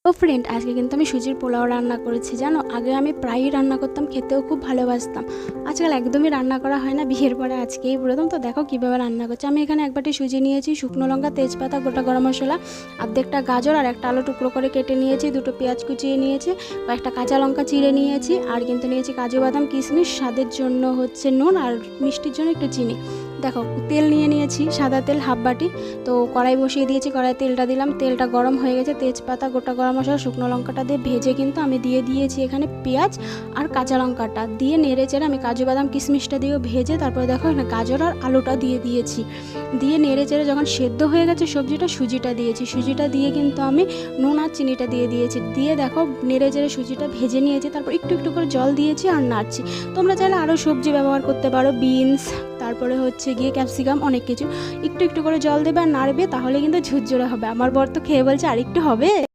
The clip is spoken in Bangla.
তো ফ্রেন্ড, আজকে কিন্তু আমি সুজির পোলাও রান্না করেছি। জানো, আগে আমি প্রায়ই রান্না করতাম, খেতেও খুব ভালোবাসতাম। আজকাল একদমই রান্না করা হয় না, বিয়ের পরে আজকেই প্রথম। তো দেখো কীভাবে রান্না করছি। আমি এখানে এক বাটি সুজি নিয়েছি, শুকনো লঙ্কা, তেজপাতা, গোটা গরম মশলা, অর্ধেকটা গাজর আর একটা আলু টুকরো করে কেটে নিয়েছি, দুটো পেঁয়াজ কুচিয়ে নিয়েছি, কয়েকটা কাঁচা লঙ্কা চিড়ে নিয়েছি, আর কিন্তু নিয়েছি কাজু বাদাম কিশমিশ, স্বাদের জন্য হচ্ছে নুন, আর মিষ্টির জন্য একটু চিনি। দেখো, তেল নিয়ে নিয়েছি, সাদা তেল হাফ বাটি। তো কড়াই বসিয়ে দিয়েছি, কড়াই তেলটা দিলাম, তেলটা গরম হয়ে গেছে। তেজপাতা, গোটা গরম মশলা, শুকনো লঙ্কাটা দিয়ে ভেজে কিন্তু আমি দিয়ে দিয়েছি এখানে পেঁয়াজ আর কাঁচা লঙ্কাটা দিয়ে নেড়ে চেড়ে আমি কাজু বাদাম কিশমিশটা দিয়েও ভেজে তারপরে দেখো এখানে গাজর আর আলুটা দিয়ে দিয়েছি। দিয়ে নেড়ে চেড়ে যখন সেদ্ধ হয়ে গেছে সবজিটা, সুজিটা দিয়েছি। সুজিটা দিয়ে কিন্তু আমি নুন আর চিনিটা দিয়ে দিয়েছি। দিয়ে দেখো নেড়ে চেড়ে সুজিটা ভেজে নিয়েছি, তারপর একটু একটু করে জল দিয়েছি আর নাড়ছি। তোমরা চাইলে আরও সবজি ব্যবহার করতে পারো, বিনস, তারপরে হচ্ছে গিয়ে ক্যাপসিকাম, অনেক কিছু। একটু একটু করে জল দেবে আর নাড়বে, তাহলে কিন্তু ঝুরঝুরে হবে। আমার বর তো খেয়ে বলছে আর একটু হবে।